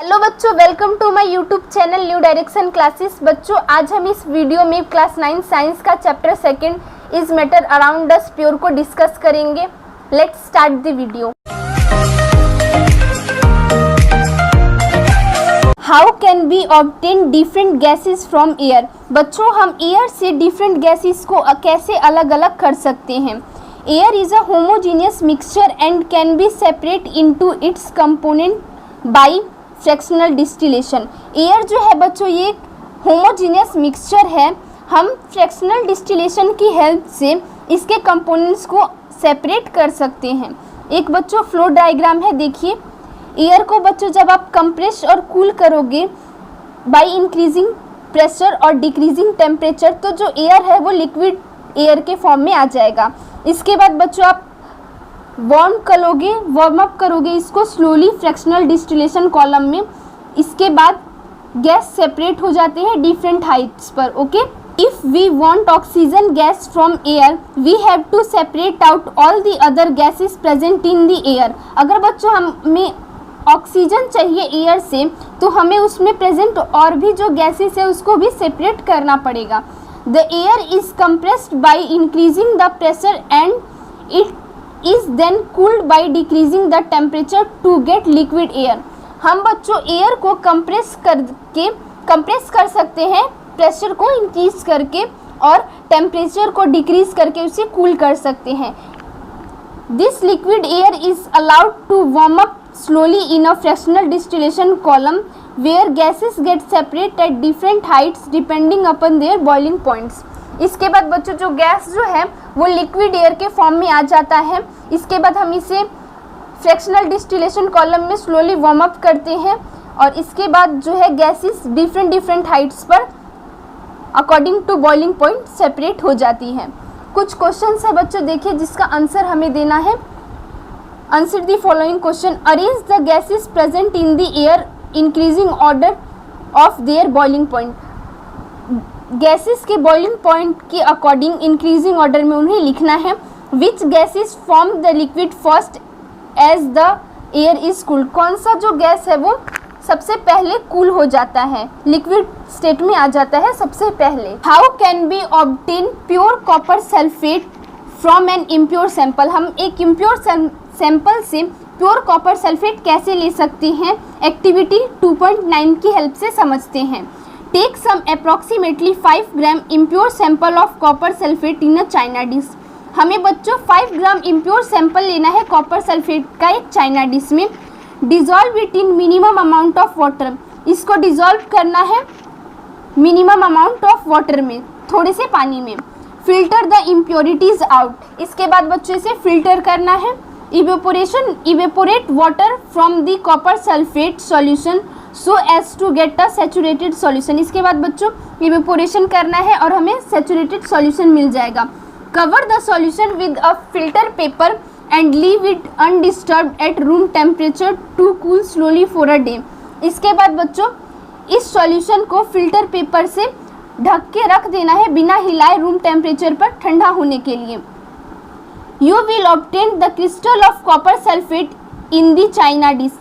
Hello बच्चों, welcome to my YouTube channel new direction classes. बच्चों, आज हम इस वीडियो में क्लास 9 साइंस का chapter second is matter around us pure को डिस्कस करेंगे। Let's start the video. How can be obtain different gases from air. बच्चों, हम एयर से डिफरेंट गैसेस को कैसे अलग अलग कर सकते हैं। Air is a homogeneous mixture and can be separate into its component by fractional distillation. Air जो है बच्चों, ये एक होमोजीनियस मिक्सचर है। हम फ्रैक्शनल डिस्टिलेशन की हेल्प से इसके कंपोनेंट्स को सेपरेट कर सकते हैं। एक बच्चों फ्लो डायग्राम है, देखिए। एयर को बच्चों जब आप कंप्रेस और कूल करोगे बाय इंक्रीजिंग प्रेशर और डिक्रीजिंग टेम्परेचर, तो जो एयर है वो लिक्विड एयर के फॉर्म में आ जाएगा। इसके बाद बच्चों आप वार्म अप करोगे इसको स्लोली फ्रैक्शनल डिस्टिलेशन कॉलम में। इसके बाद गैस सेपरेट हो जाते हैं डिफरेंट हाइट्स पर। Okay, if we want oxygen gas from air we have to separate out all the other gases present in the air. अगर बच्चों हमें ऑक्सीजन चाहिए एयर से, तो हमें उसमें प्रेजेंट और भी जो गैसेस है उसको भी सेपरेट करना पड़ेगा। The air is compressed by increasing the pressure and it is then cooled by decreasing the temperature to get liquid air. हम बच्चों एयर को कंप्रेस कर सकते हैं प्रेशर को इंक्रीज करके, और टेम्परेचर को डिक्रीज करके उसे कूल कर सकते हैं। This liquid air is allowed to warm up slowly in a fractional distillation column where gases get separate at different heights depending upon their boiling points। इसके बाद बच्चों जो गैस जो है वो लिक्विड एयर के फॉर्म में आ जाता है। इसके बाद हम इसे फ्रैक्शनल डिस्टिलेशन कॉलम में स्लोली वार्म अप करते हैं, और इसके बाद जो है गैसेस डिफरेंट हाइट्स पर according to boiling point separate हो जाती हैं। कुछ क्वेश्चंस है बच्चों, देखिए जिसका आंसर हमें देना है। Answer the following question. Arrange the gases present in the air increasing order of their boiling point. Gases के बॉइलिंग पॉइंट के अकॉर्डिंग इंक्रीजिंग ऑर्डर में उन्हें लिखना है। Which gases form the liquid first as the air is cooled? कौन सा जो gas है वो सबसे पहले कूल हो जाता है, लिक्विड स्टेट में आ जाता है सबसे पहले। How can we obtain pure copper sulfate from an impure sample? हम एक इम्प्योर सैंपल से प्योर कॉपर सल्फेट कैसे ले सकते हैं, एक्टिविटी 2.9 की हेल्प से समझते हैं। Take some approximately 5 gram impure sample of copper sulphate in a china dish. हमें बच्चों 5 ग्राम इम्प्योर सैंपल लेना है कॉपर सल्फेट का एक चाइना डिश में। Dissolve it in minimum amount of water. इसको डिजॉल्व करना है मिनिमम अमाउंट ऑफ वाटर में, थोड़े से पानी में। Filter the impurities out. इसके बाद बच्चों इसे फिल्टर करना है। Evaporate water from the copper sulphate solution so as to get a saturated solution. इसके बाद बच्चों इवेपोरेशन करना है और हमें सैचुरेटेड सॉल्यूशन मिल जाएगा। Cover the solution with a filter paper and leave it undisturbed at room temperature to cool slowly for a day. इसके बाद बच्चों इस सॉल्यूशन को फिल्टर पेपर से ढक के रख देना है बिना हिलाए, रूम टेम्परेचर पर ठंडा होने के लिए। You will obtain the crystal of copper sulfate in the china dish.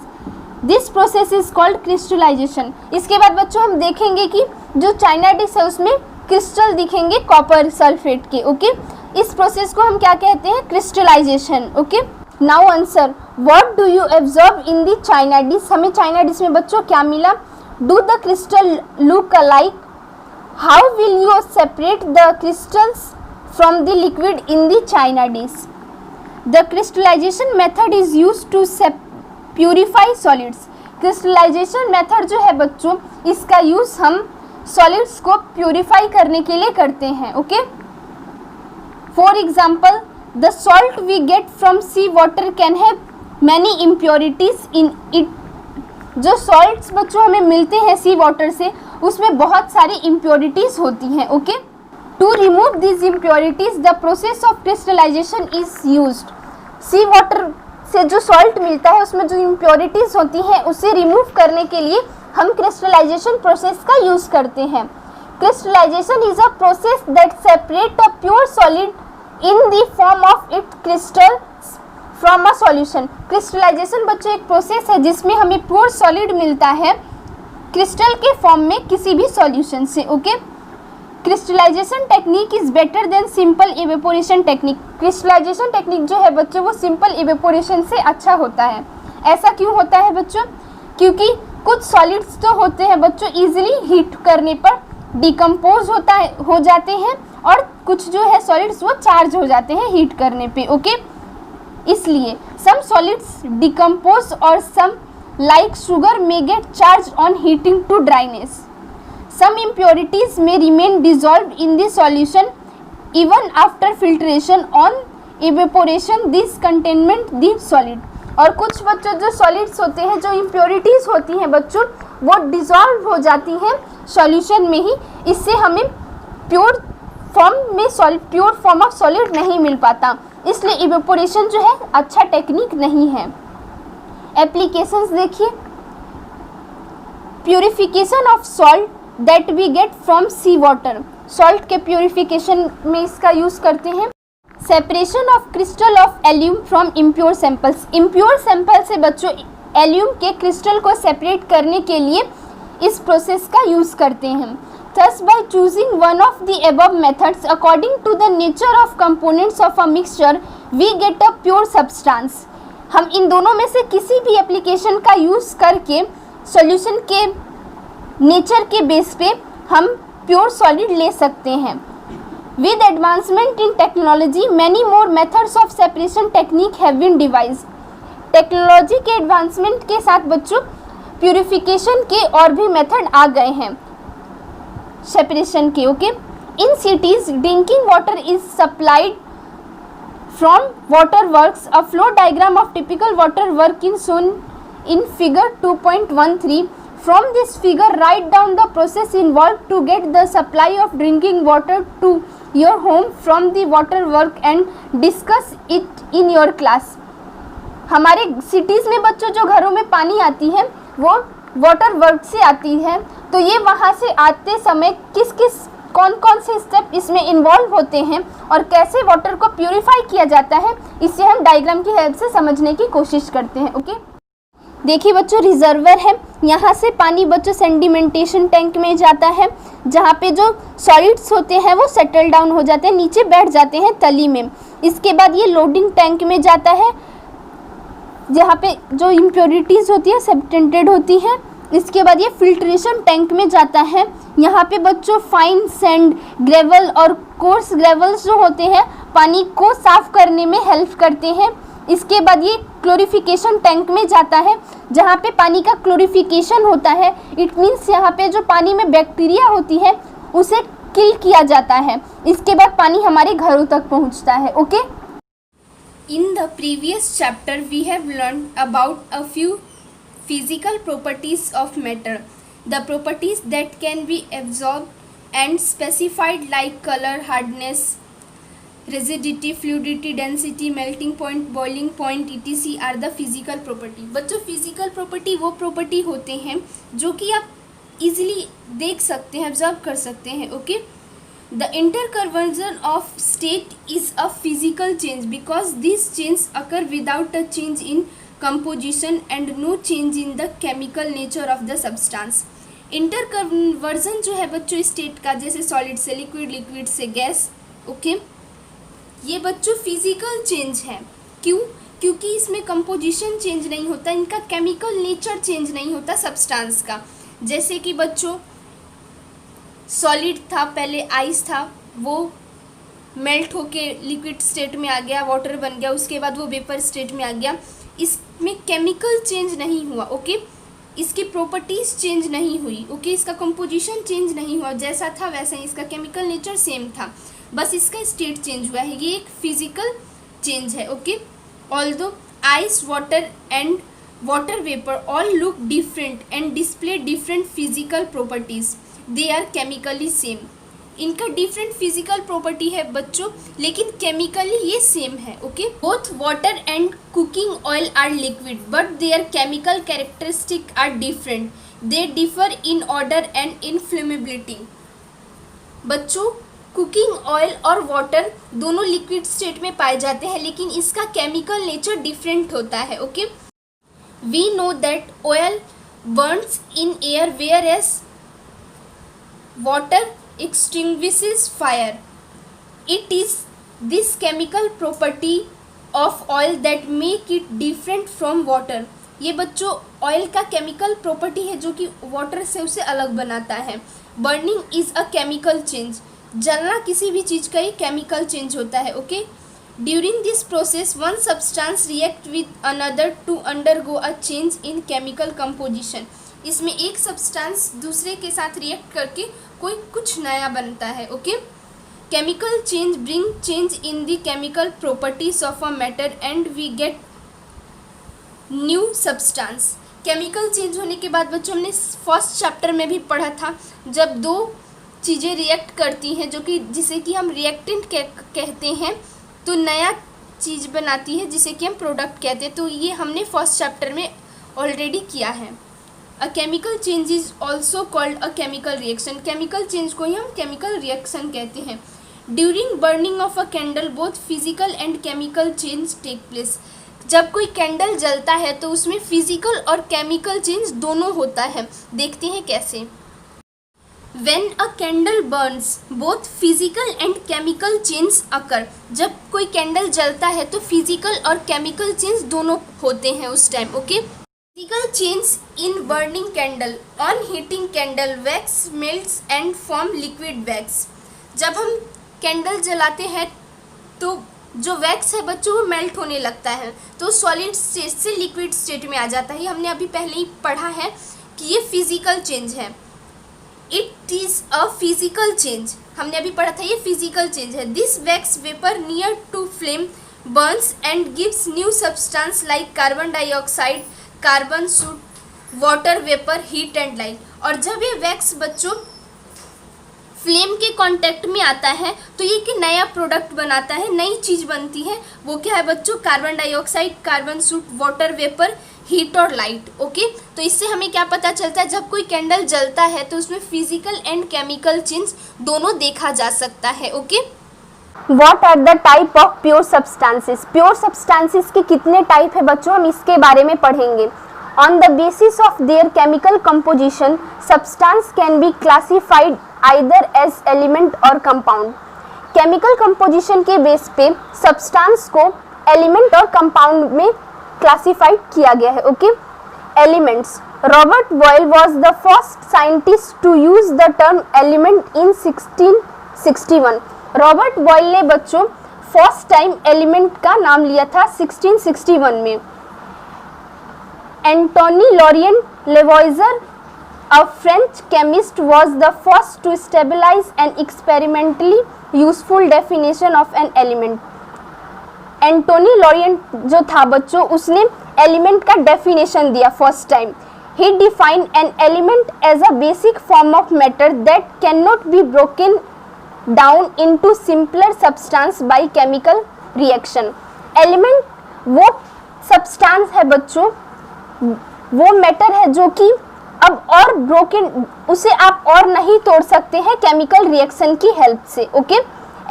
This process is called crystallization. इसके बाद बच्चों हम देखेंगे कि जो चाइना डिश है उसमें क्रिस्टल दिखेंगे कॉपर सल्फेट के। ओके, इस प्रोसेस को हम क्या कहते हैं, crystallization. Okay, now answer, what do you observe in the china dish. हमें चाइना डिश में बच्चों क्या मिला। Do the crystal look alike. How will you separate the crystals from the liquid in the china dish. The crystallization method is used to purify solids. Crystallization method जो है बच्चों, इसका use हम solids को प्यूरिफाई करने के लिए करते हैं। Okay, for example the salt we get from sea water can have many impurities in it. जो सॉल्ट्स बच्चों हमें मिलते हैं सी वाटर से, उसमें बहुत सारी इम्प्योरिटीज होती हैं। Okay, To remove these impurities, the process of crystallization is used. Sea water से जो सॉल्ट मिलता है उसमें जो impurities होती हैं उसे रिमूव करने के लिए हम क्रिस्टलाइजेशन प्रोसेस का यूज करते हैं। Crystallization is a process that separates a pure solid in the form of its crystals from a solution. Crystallization बच्चों एक प्रोसेस है जिसमें हमें प्योर सॉलिड मिलता है क्रिस्टल के फॉर्म में किसी भी सॉल्यूशन से। Okay, crystallization technique is better than simple evaporation technique. Crystallization technique जो है बच्चों वो सिंपल इवेपोरेशन से अच्छा होता है। ऐसा क्यों होता है बच्चों? क्योंकि कुछ सॉलिड्स तो होते हैं बच्चों इजीली हीट करने पर डिकम्पोज हो जाते हैं, और कुछ जो है सॉलिड्स वो चार्ज हो जाते हैं हीट करने पे। ओके, इसलिए सम solids decompose or some like sugar may get charge on heating to dryness. Some impurities may remain dissolved in the solution even after filtration on evaporation. This containment the solid. और कुछ बच्चों जो solids होते हैं, जो impurities होती हैं बच्चों, वो डिज़ोल्व हो जाती हैं सॉल्यूशन में ही। इससे हमें प्योर फॉर्म ऑफ सॉलिड नहीं मिल पाता, इसलिए इवेपोरेशन जो है अच्छा टेक्निक नहीं है। एप्लीकेशंस देखिए, purification of salt that we get from sea water. Salt के प्योरिफिकेशन में इसका यूज़ करते हैं। Separation of crystal of alum from impure samples. Impure sample से बच्चों एल्यूम के क्रिस्टल को सेपरेट करने के लिए इस प्रोसेस का यूज़ करते हैं। Thus by choosing one of the above methods according to the nature of components of a mixture we get a pure substance। हम इन दोनों में से किसी भी एप्लीकेशन का यूज़ करके सॉल्यूशन के नेचर के बेस पे हम प्योर सॉलिड ले सकते हैं। With advancement in technology many more methods of separation technique have been devised. Technology के एडवांसमेंट के साथ बच्चों प्यूरिफिकेशन के और भी मेथड आ गए हैं सेपरेशन के। Okay, in cities drinking water is supplied from water works. A flow diagram of typical water work in shown in figure 2.13। From this figure write down the process involved to get the supply of drinking water to your home from the water work and discuss it in your class। हमारे cities में बच्चों जो घरों में पानी आती है वो वाटर वर्क से आती है, तो ये वहाँ से आते समय कौन कौन से स्टेप इसमें इन्वॉल्व होते हैं और कैसे वाटर को प्यूरिफाई किया जाता है, इसे हम डायग्राम की हेल्प से समझने की कोशिश करते हैं। ओके, देखिए बच्चों रिजर्वर है, यहाँ से पानी बच्चों सेडिमेंटेशन टैंक में जाता है जहाँ पे जो सॉलिड्स होते हैं वो सेटल डाउन हो जाते हैं, नीचे बैठ जाते हैं तली में। इसके बाद ये लोडिंग टैंक में जाता है जहाँ पे जो इम्प्योरिटीज़ होती है सब्सटेंटेड होती हैं। इसके बाद ये फिल्ट्रेशन टैंक में जाता है, यहाँ पे बच्चों फाइन सैंड, ग्रेवल और कोर्स ग्रेवल्स जो होते हैं पानी को साफ़ करने में हेल्प करते हैं। इसके बाद ये क्लोरिफिकेशन टैंक में जाता है जहाँ पे पानी का क्लोरिफिकेशन होता है। इट मीन्स यहाँ पे जो पानी में बैक्टीरिया होती है उसे किल किया जाता है। इसके बाद पानी हमारे घरों तक पहुँचता है। Okay, in the previous chapter we have learn about a few physical properties of matter, the properties that can be absorbed and specified like color, hardness, rigidity, fluidity, density, melting point, boiling point etc are the physical property। बच्चों physical property वो property होते हैं जो कि आप easily देख सकते हैं, observe कर सकते हैं। Okay, the interconversion of state is a physical change because these changes occur without a change in composition and no change in the chemical nature of the substance। Interconversion जो है बच्चों state का, जैसे solid से liquid, liquid से gas. Okay, ये बच्चों physical change है। क्यों? क्योंकि इसमें कंपोजिशन चेंज नहीं होता, इनका केमिकल नेचर चेंज नहीं होता सब्सटेंस का। जैसे कि बच्चों सॉलिड था, पहले आइस था, वो मेल्ट होके लिक्विड स्टेट में आ गया, वाटर बन गया, उसके बाद वो वेपर स्टेट में आ गया। इसमें केमिकल चेंज नहीं हुआ। ओके, इसकी प्रॉपर्टीज़ चेंज नहीं हुई। ओके, इसका कंपोजिशन चेंज नहीं हुआ, जैसा था वैसा ही, इसका केमिकल नेचर सेम था, बस इसका स्टेट चेंज हुआ है। ये एक फिजिकल चेंज है। Okay, although ice, water and water vapour all look different and display different physical properties, they are chemically same. इनका डिफरेंट फिजिकल प्रॉपर्टी है बच्चों, लेकिन केमिकली ये सेम है। Okay, both water and cooking oil are liquid but their chemical characteristic are different, they differ in order and in flammability. बच्चों cooking oil और water दोनों liquid state में पाए जाते हैं, लेकिन इसका केमिकल नेचर डिफरेंट होता है। Okay, we know that oil burns in air whereas water extinguishes fire. It is this chemical property of oil that make it different from water. ये बच्चों ऑयल का केमिकल प्रॉपर्टी है जो कि water से उसे अलग बनाता है। Burning is a chemical change, जलना किसी भी चीज़ का एक केमिकल चेंज होता है। Okay, during this process one substance react with another to undergo a change in chemical composition. इसमें एक सब्सटेंस दूसरे के साथ रिएक्ट करके कोई कुछ नया बनता है। Okay, chemical change bring change in the chemical properties of a matter and we get new substance. Chemical change होने के बाद बच्चों हमने फर्स्ट चैप्टर में भी पढ़ा था, जब दो चीज़ें रिएक्ट करती हैं जो कि जिसे कि हम रिएक्टेंट कहते हैं, तो नया चीज़ बनाती है जिसे कि हम प्रोडक्ट कहते हैं। तो ये हमने फर्स्ट चैप्टर में ऑलरेडी किया है। A chemical change is also called a chemical reaction. Chemical change को ही हम केमिकल रिएक्शन कहते हैं। During burning of a candle both physical and chemical change take place. जब कोई कैंडल जलता है तो उसमें फिजिकल और केमिकल चेंज दोनों होता है। देखते हैं कैसे। When a candle burns, both physical and chemical change occur. जब कोई कैंडल जलता है तो फिजिकल और केमिकल चेंज दोनों होते हैं उस time. Okay, physical change in burning candle, on heating candle wax melts and form liquid wax. जब हम कैंडल जलाते हैं तो जो वैक्स है बच्चों वो मेल्ट होने लगता है, तो सॉलिड स्टेट से लिक्विड स्टेट में आ जाता है। हमने अभी पहले ही पढ़ा है कि ये फिजिकल चेंज है। It is a physical change, हमने अभी पढ़ा था ये फिजिकल चेंज है। This wax vapour near to flame burns and gives new substance like carbon dioxide, carbon soot, water vapour, heat and light. और जब ये वैक्स बच्चों फ्लेम के कांटेक्ट में आता है तो ये कि नया प्रोडक्ट बनाता है, नई चीज़ बनती है। वो क्या है बच्चों? Carbon dioxide, carbon soot, water vapour, heat और लाइट। ओके, तो इससे हमें क्या पता चलता है? जब कोई कैंडल जलता है तो उसमें फिजिकल एंड केमिकल चेंज दोनों देखा जा सकता है। Okay, What are the type of pure substances? Pure substances के कितने टाइप है बच्चों, हम इसके बारे में पढ़ेंगे। On the basis of their chemical composition, substance can be classified either as element or compound. Chemical composition के बेस पे substance को element और compound में classified किया गया है। Okay, elements. Robert Boyle was the first scientist to use the term element in 1661. Robert Boyle ने बच्चों फर्स्ट टाइम एलिमेंट का नाम लिया था 1661 में। Antoine Laurent Lavoisier, a French chemist, was the first to stabilize an experimentally useful definition of an element. Antoine Laurent जो था बच्चों उसने एलिमेंट का डेफिनेशन दिया first time. He defined an element as a basic form of matter that cannot be broken down into simpler substance by chemical reaction. Element वो substance है बच्चों, वो मैटर है जो कि अब और ब्रोकन, उसे आप और नहीं तोड़ सकते हैं केमिकल रिएक्शन की हेल्प से। Okay,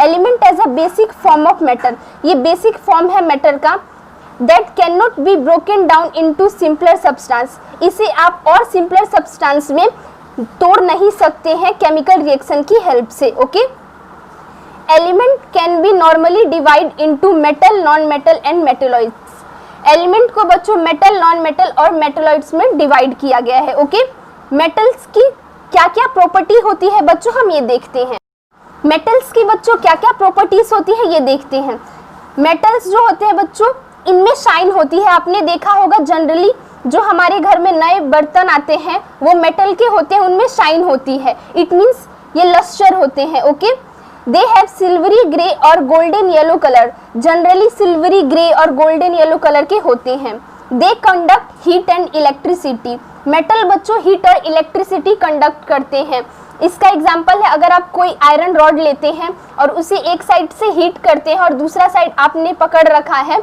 element as a basic form of matter, ये बेसिक फॉर्म है मैटर का, that can not be broken down into simpler substance, इसे आप और सिंपलर सब्सटेंस में तोड़ नहीं सकते हैं केमिकल रिएक्शन की हेल्प से। Okay, element can be normally divide into metal, non metal and metalloids. Element को बच्चों मेटल, नॉन मेटल और मेटलॉइड्स में डिवाइड किया गया है। ओके, मेटल्स की क्या क्या प्रॉपर्टी होती है बच्चों हम ये देखते हैं। मेटल्स की बच्चों क्या क्या प्रॉपर्टीज होती है ये देखते हैं। मेटल्स जो होते हैं बच्चों इनमें शाइन होती है, आपने देखा होगा जनरली जो हमारे घर में नए बर्तन आते हैं वो मेटल के होते हैं, उनमें शाइन होती है, इट मीन्स ये लस्टर होते हैं। Okay, they have silvery grey और golden yellow colour, generally silvery grey और गोल्डन येलो कलर के होते हैं। They conduct heat and electricity, metal बच्चों हीट और इलेक्ट्रिसिटी कंडक्ट करते हैं। इसका एग्जाम्पल है, अगर आप कोई आयरन रॉड लेते हैं और उसे एक साइड से हीट करते हैं और दूसरा साइड आपने पकड़ रखा है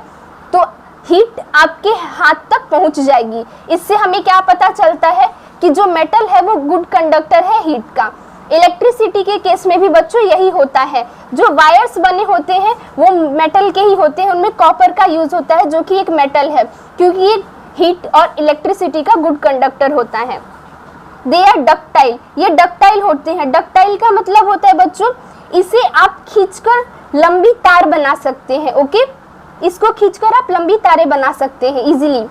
तो हीट आपके हाथ तक पहुंच जाएगी। इससे हमें क्या पता चलता है कि जो मेटल है वो गुड कंडक्टर है हीट का। इलेक्ट्रिसिटी के केस में भी बच्चों यही होता है, जो वायर्स बने होते हैं वो मेटल के ही होते हैं, उनमें कॉपर का यूज होता है जो कि एक मेटल है, क्योंकि ये हीट और इलेक्ट्रिसिटी का गुड कंडक्टर होता है। दे आर डक्टाइल, ये डक्टाइल होते हैं। डक्टाइल का मतलब होता है बच्चों, इसे आप खींचकर लंबी तार बना सकते हैं। ओके, इसको खींचकर आप लंबी तारें बना सकते हैं इजीली।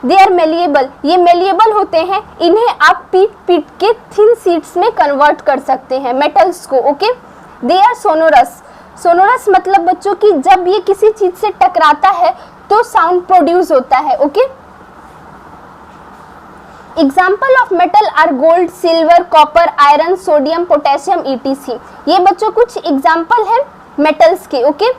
दे आर मेलिएबल, ये मेलिएबल होते हैं, इन्हें आप पीट के थिन शीट्स में कन्वर्ट कर सकते हैं मेटल्स को। Okay, they are sonorous, sonorous मतलब बच्चों कि जब ये किसी चीज से टकराता है तो साउंड प्रोड्यूस होता है। Okay, example of metal are gold, silver, copper, iron, sodium, potassium, ETC। ये बच्चों कुछ एग्जाम्पल है मेटल्स के। Okay,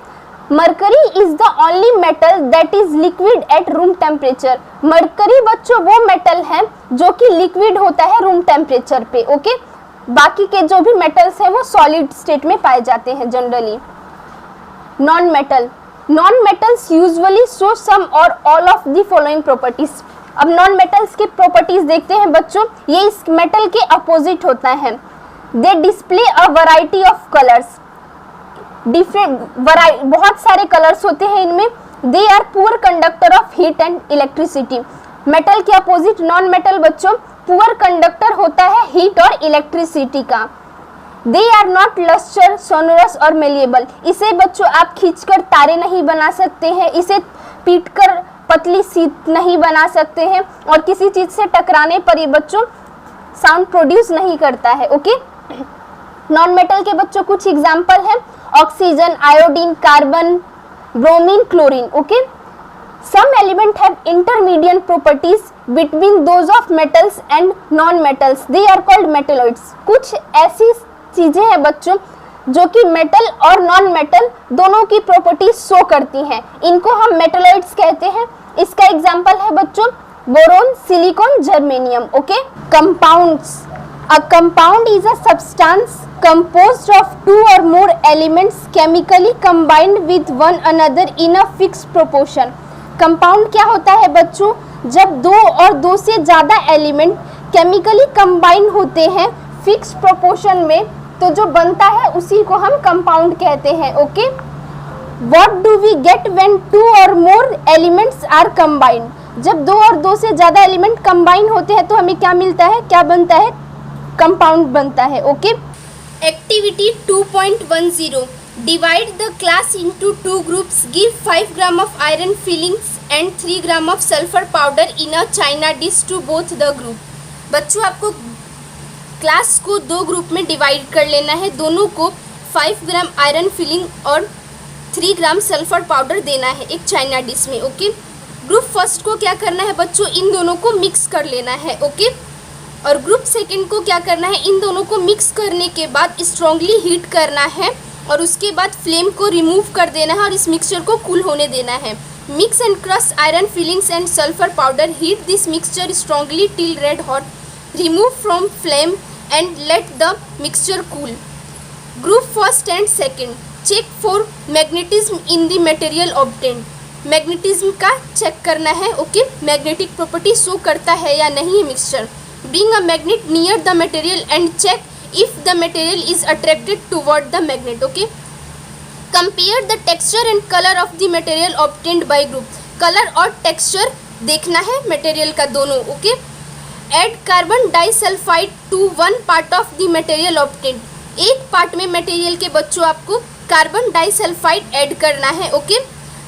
mercury is the only metal that is liquid at room temperature. Mercury बच्चों वो मेटल है जो कि लिक्विड होता है रूम टेम्परेचर पे। ओके, बाकी के जो भी मेटल्स हैं वो सॉलिड स्टेट में पाए जाते हैं generally. Non metal, non metals usually show some or all of the following properties. अब नॉन मेटल्स की प्रॉपर्टीज देखते हैं बच्चों, ये इस मेटल के अपोजिट होता है। They display a variety of colours, बहुत सारे कलर्स होते हैं इनमें। They are poor conductor of heat and electricity, metal के अपोजिट नॉन मेटल बच्चों पुअर कंडक्टर होता है हीट और इलेक्ट्रिसिटी का। They are not lustre, sonorous or malleable, इसे बच्चों आप खींचकर तारे नहीं बना सकते हैं, इसे पीटकर पतली शीट नहीं बना सकते हैं, और किसी चीज से टकराने पर ये बच्चों साउंड प्रोड्यूस नहीं करता है। ओके, नॉन मेटल के बच्चों कुछ एग्जाम्पल है, oxygen, iodine, carbon, bromine, chlorine. Okay, some element have intermediate properties between those of metals and non metals, they are called metalloids. कुछ ऐसी चीजें हैं बच्चों जो कि मेटल और नॉन मेटल दोनों की प्रॉपर्टीज शो करती हैं, इनको हम मेटलॉइड्स कहते हैं। इसका एग्जांपल है बच्चों boron, silicon, germanium. Okay, compounds, a compound is a substance composed of two or more elements chemically combined with one another in a fixed proportion। Compound क्या होता है बच्चों, जब दो और दो से ज़्यादा एलिमेंट केमिकली कंबाइन होते हैं फिक्स प्रोपोर्शन में, तो जो बनता है उसी को हम कंपाउंड कहते हैं। Okay, what do we get when two or more elements are combined, जब दो और दो से ज़्यादा एलिमेंट कंबाइन होते हैं तो हमें क्या मिलता है, क्या बनता है, कंपाउंड बनता है। Okay, Activity 2.10, divide the class into two groups, give 5 gram of iron fillings and 3 gram of sulfur powder in a china dish to both the group। बच्चों आपको क्लास को दो ग्रुप में डिवाइड कर लेना है, दोनों को 5 ग्राम आयरन फिलिंग और 3 ग्राम सल्फर पाउडर देना है एक चाइना डिश में। ओके, ग्रुप फर्स्ट को क्या करना है बच्चों, इन दोनों को मिक्स कर लेना है। ओके, और ग्रुप सेकंड को क्या करना है, इन दोनों को मिक्स करने के बाद स्ट्रांगली हीट करना है और उसके बाद फ्लेम को रिमूव कर देना है और इस मिक्सचर को कूल होने देना है। Mix and crush iron filings and sulphur powder, heat this mixture strongly till red hot, remove from flame and let the mixture cool. Group first and second, check for magnetism in the material obtained, magnetism का check करना है। Okay, magnetic property show करता है या नहीं mixture. Bring a magnet near the material and check if the material is attracted toward the magnet। Okay, compare the texture and color of the material obtained by group, color और texture देखना है material का दोनों। Okay, add carbon disulfide to one part of the material obtained, एक part में material के बच्चों आपको कार्बन डाइसल्फाइड ऐड करना है। ओके,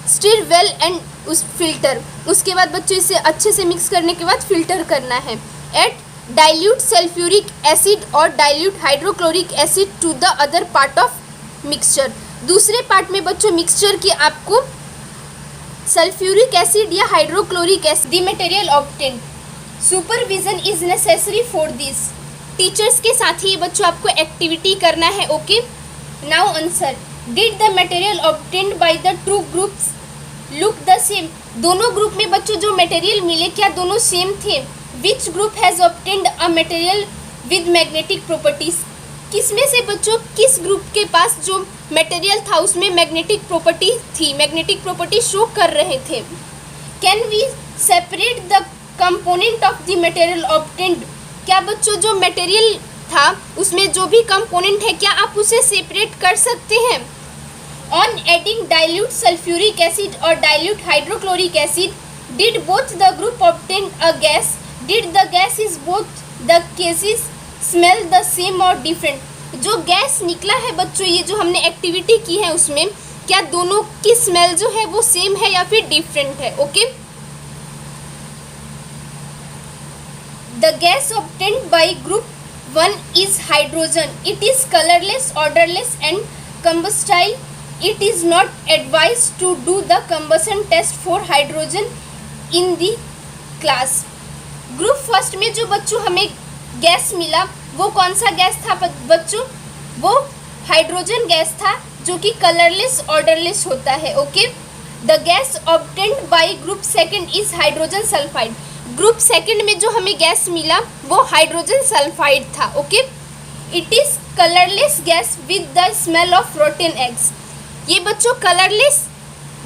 स्टिर वेल एंड उस फिल्टर, उसके बाद बच्चों इसे अच्छे से मिक्स करने के बाद फिल्टर करना है। एड डाइल्यूट सल्फ्यूरिक एसिड और dilute hydrochloric acid to the other part of mixture, दूसरे पार्ट में बच्चों मिक्सचर की आपको सल्फ्यूरिक एसिड या hydrochloric acid the material obtained. Supervision is necessary for this, teachers के साथ ही बच्चों आपको एक्टिविटी करना है। Okay, now answer, did the material obtained by the two groups look the same, दोनों ग्रुप में बच्चों जो मटेरियल मिले क्या दोनों सेम थे। Which group has obtained a material with magnetic properties, किसमें से बच्चों किस ग्रुप के पास जो मटेरियल था उसमें मैग्नेटिक प्रॉपर्टी थी, मैग्नेटिक प्रॉपर्टी शो कर रहे थे। Can we separate the component of the material obtained, क्या बच्चों जो मटेरियल था उसमें जो भी कंपोनेंट है क्या आप उसे सेपरेट कर सकते हैं? On adding dilute sulphuric acid और dilute hydrochloric acid, did both the group obtain a gas? Did the gas is both the cases smell the same or different? जो गैस निकला है बच्चों, ये जो हमने एक्टिविटी की है उसमें क्या दोनों की स्मेल जो है वो सेम है या फिर डिफरेंट है? Okay, the gas obtained by group 1 is hydrogen. It is colourless, odourless and combustible. It is not advised to do the combustion test for hydrogen in the class. Group first में जो बच्चों हमें gas मिला वो कौन सा gas था बच्चों? वो हाइड्रोजन गैस था जो कि कलरलेस, ऑर्डरलेस होता है. Okay, the gas obtained by group second is hydrogen sulphide. Group second में जो हमें गैस मिला वो हाइड्रोजन सल्फाइड था. Okay, it is colourless gas with the smell of rotten eggs. ये बच्चों कलरलेस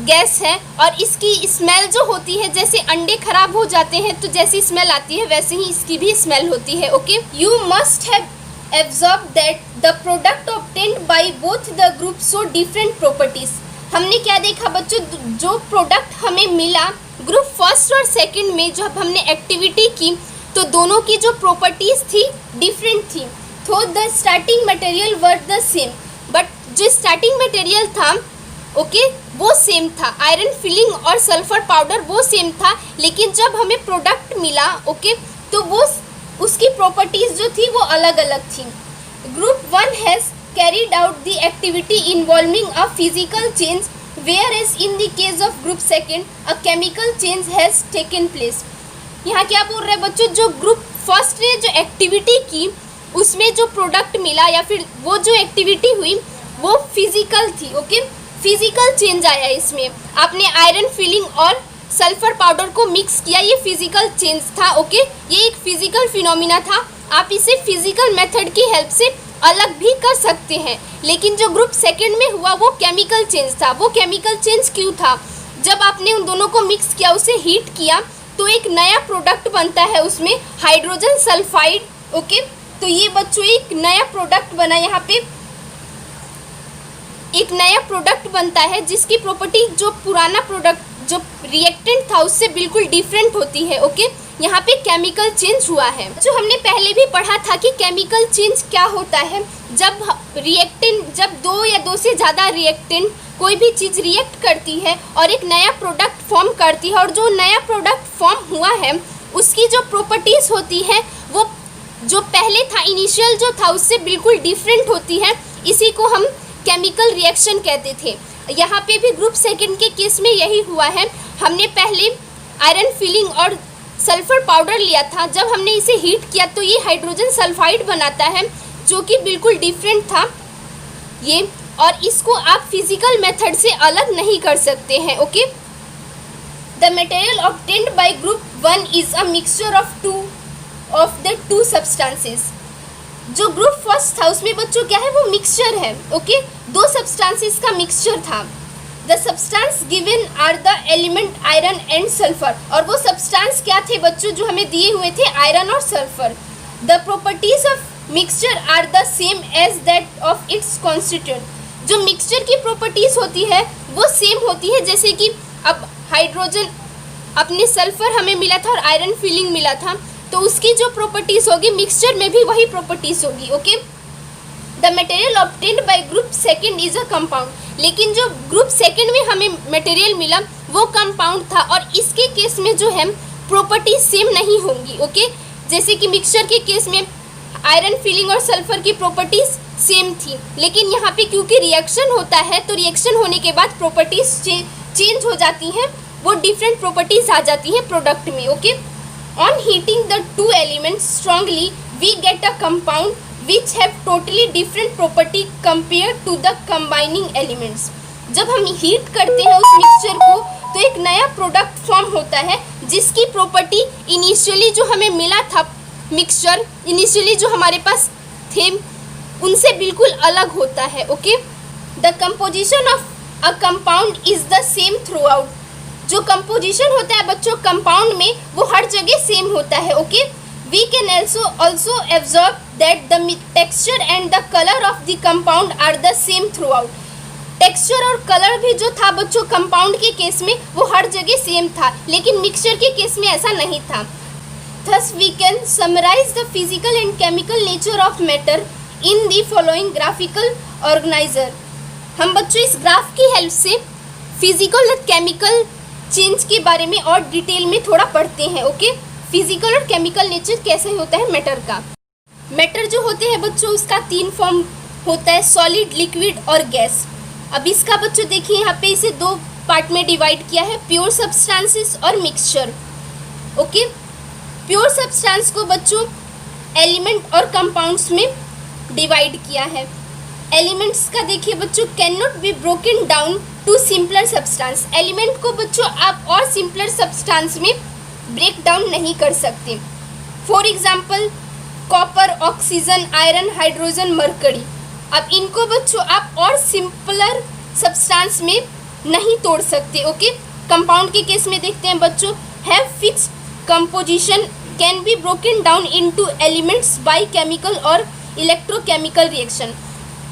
गैस है और इसकी स्मेल जो होती है, जैसे अंडे खराब हो जाते हैं तो जैसी स्मेल आती है वैसे ही इसकी भी स्मेल होती है. Okay, you must have absorb that the product obtained by both the group so different properties. हमने क्या देखा बच्चों? जो प्रोडक्ट हमें मिला ग्रुप फर्स्ट और सेकंड में जब हमने एक्टिविटी की तो दोनों की जो प्रॉपर्टीज थी डिफरेंट थी. तो the starting material were the same, but जो स्टार्टिंग मटेरियल था ओके वो सेम था. आयरन फिलिंग और सल्फर पाउडर वो सेम था, लेकिन जब हमें प्रोडक्ट मिला ओके तो वो उसकी प्रॉपर्टीज जो थी वो अलग अलग थी. Group 1 has carried out the activity involving a physical change, whereas in the case of group second a chemical change has taken place. यहाँ क्या बोल रहे हैं बच्चों? जो ग्रुप फर्स्ट ने जो एक्टिविटी की उसमें जो प्रोडक्ट मिला या फिर वो जो एक्टिविटी हुई वो फिजिकल थी. ओके, फिजिकल चेंज आया इसमें. आपने आयरन फिलिंग और सल्फर पाउडर को मिक्स किया, ये फिजिकल चेंज था. ओके, ये एक फिजिकल फिनोमिना था. आप इसे फिजिकल मेथड की हेल्प से अलग भी कर सकते हैं. लेकिन जो ग्रुप सेकंड में हुआ वो केमिकल चेंज था. वो केमिकल चेंज क्यों था? जब आपने उन दोनों को मिक्स किया, उसे हीट किया तो एक नया प्रोडक्ट बनता है उसमें, हाइड्रोजन सल्फाइड. ओके, तो ये बच्चों एक नया प्रोडक्ट बना. यहाँ पे एक नया प्रोडक्ट बनता है जिसकी प्रॉपर्टी जो पुराना प्रोडक्ट जो रिएक्टेंट था उससे बिल्कुल डिफरेंट होती है. ओके, यहाँ पे केमिकल चेंज हुआ है. जो हमने पहले भी पढ़ा था कि केमिकल चेंज क्या होता है. जब रिएक्टेंट, जब दो या दो से ज़्यादा रिएक्टेंट कोई भी चीज़ रिएक्ट करती है और एक नया प्रोडक्ट फॉर्म करती है, और जो नया प्रोडक्ट फॉर्म हुआ है उसकी जो प्रॉपर्टीज़ होती है वो जो पहले था, इनिशियल जो था उससे बिल्कुल डिफरेंट होती है. इसी को हम केमिकल रिएक्शन कहते थे. यहाँ पे भी ग्रुप सेकंड के केस में यही हुआ है. हमने पहले आयरन फिलिंग और सल्फर पाउडर लिया था. जब हमने इसे हीट किया तो ये हाइड्रोजन सल्फाइड बनाता है जो कि बिल्कुल डिफरेंट था ये, और इसको आप फिजिकल मेथड से अलग नहीं कर सकते हैं. Okay, the material obtained bye group 1 is a mixture of the two substances. जो ग्रुप फर्स्ट था उसमें बच्चों क्या है? वो मिक्सचर है. ओके, दो सब्सटेंसेस का मिक्सचर था. The substance given are the element iron and sulphur. और वो सब्सटेंस क्या थे बच्चों जो हमें दिए हुए थे? आयरन और sulphur. The properties of mixture are the same as that of its constituent. जो मिक्सचर की प्रॉपर्टीज होती है वो सेम होती है. जैसे कि अब हाइड्रोजन, अपने सल्फर हमें मिला था और आयरन फिलिंग मिला था, तो उसकी जो प्रॉपर्टीज होगी मिक्सचर में भी वही प्रॉपर्टीज होगी. Okay, the material obtained bye group second is a compound. लेकिन जो ग्रुप सेकंड में हमें मटेरियल मिला वो कंपाउंड था, और इसके केस में जो है प्रॉपर्टीज सेम नहीं होंगी. ओके, जैसे कि मिक्सचर के केस में आयरन फिलिंग और सल्फर की प्रॉपर्टीज सेम थी, लेकिन यहाँ पे क्योंकि रिएक्शन होता है तो रिएक्शन होने के बाद प्रॉपर्टीज चेंज हो जाती हैं, वो डिफरेंट प्रॉपर्टीज आ जाती हैं प्रोडक्ट में. Okay, on heating the two elements strongly we get a compound which have totally different property compared to the combining elements. जब हम हीट करते हैं उस मिक्सचर को तो एक नया प्रोडक्ट फॉर्म होता है जिसकी प्रॉपर्टी इनिशियली जो हमें मिला था, मिक्सचर इनिशियली जो हमारे पास थे उनसे बिल्कुल अलग होता है. Okay, the composition of a compound is the same through out. जो कंपोजिशन होता है बच्चों कंपाउंड में वो हर जगह सेम होता है. Okay, We can also observe that the texture and the color of the compound are the same throughout. Texture और कलर भी जो था बच्चों कंपाउंड के केस में वो हर जगह सेम था, लेकिन मिक्सचर के केस में ऐसा नहीं था. Thus we can summarize the physical and chemical nature of matter in the following graphical organizer. हम बच्चों इस ग्राफ की हेल्प से फिजिकल और केमिकल चेंज के बारे में और डिटेल में थोड़ा पढ़ते हैं. ओके, फिजिकल और केमिकल नेचर कैसे होता है मैटर का. मैटर जो होते हैं बच्चों उसका 3 फॉर्म होता है, सॉलिड, लिक्विड और गैस. अब इसका बच्चों देखिए यहाँ पे इसे 2 पार्ट में डिवाइड किया है, प्योर सब्सटेंसेस और मिक्सचर. ओके, प्योर सब्सटेंस को बच्चों एलिमेंट और कंपाउंड्स में डिवाइड किया है. एलिमेंट्स का देखिए बच्चों can not be broken down to simpler substance. Element को बच्चों आप और सिंपलर सब्सटेंस में ब्रेक डाउन नहीं कर सकते. For example copper, oxygen, iron, hydrogen, mercury. अब इनको बच्चों आप और सिंपलर सब्सटेंस में नहीं तोड़ सकते. ओके, कंपाउंड के केस में देखते हैं बच्चों, have fixed composition, can be broken down into elements by chemical और इलेक्ट्रोकेमिकल रिएक्शन.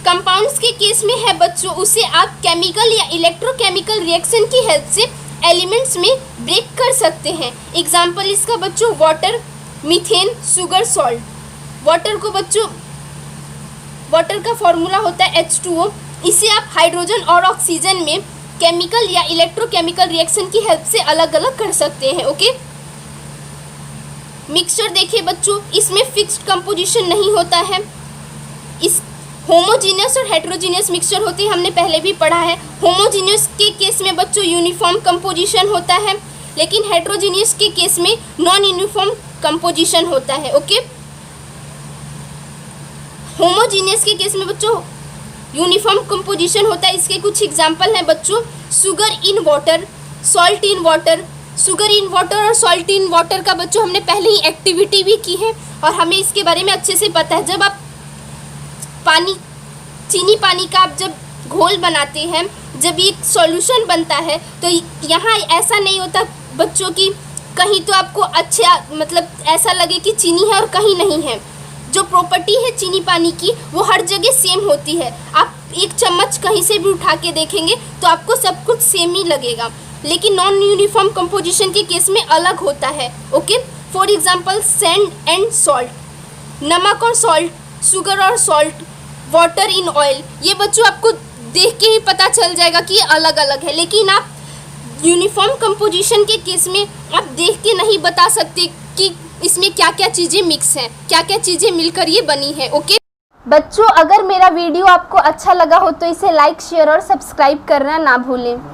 कंपाउंड्स के केस में है बच्चों उसे आप केमिकल या इलेक्ट्रोकेमिकल रिएक्शन की हेल्प से एलिमेंट्स में ब्रेक कर सकते हैं. एग्जाम्पल इसका बच्चों water, methane, sugar, salt. Water को बच्चों वाटर का फॉर्मूला होता है H2O. इसे आप हाइड्रोजन और ऑक्सीजन में केमिकल या इलेक्ट्रोकेमिकल रिएक्शन की हेल्प से अलग अलग कर सकते हैं. ओके, मिक्सचर देखिए बच्चों इसमें फिक्स्ड कंपोजिशन नहीं होता है. इस होमोजीनियस और हेट्रोजीनियस मिक्सचर होते हैं, हमने पहले भी पढ़ा है. होमोजीनियस के केस में बच्चों यूनिफॉर्म कंपोजिशन होता है, लेकिन हेट्रोजीनियस के केस में नॉन यूनिफॉर्म कंपोजिशन होता है. ओके, होमोजीनियस के केस में बच्चों यूनिफॉर्म कंपोजिशन होता है. इसके कुछ एग्जांपल हैं बच्चों, sugar in water, salt in water. Sugar in water और सॉल्ट इन वाटर का बच्चों हमने पहले ही एक्टिविटी भी की है और हमें इसके बारे में अच्छे से पता है. जब आप चीनी पानी का आप जब घोल बनाते हैं, जब ये सॉल्यूशन बनता है तो यहाँ ऐसा नहीं होता बच्चों कि कहीं तो आपको अच्छा मतलब ऐसा लगे कि चीनी है और कहीं नहीं है. जो प्रॉपर्टी है चीनी पानी की वो हर जगह सेम होती है. आप एक चम्मच कहीं से भी उठा के देखेंगे तो आपको सब कुछ सेम ही लगेगा, लेकिन नॉन यूनिफॉर्म कंपोजिशन के केस में अलग होता है. Okay, for example sand and salt, नमक और सॉल्ट, शुगर और सॉल्ट, वाटर इन ऑयल. ये बच्चों आपको देख के ही पता चल जाएगा कि ये अलग अलग है, लेकिन आप यूनिफॉर्म कंपोजिशन के केस में आप देख के नहीं बता सकते कि इसमें क्या क्या चीज़ें मिक्स हैं, क्या क्या चीज़ें मिलकर ये बनी है. ओके बच्चों, अगर मेरा वीडियो आपको अच्छा लगा हो तो इसे लाइक, शेयर और सब्सक्राइब करना ना भूलें.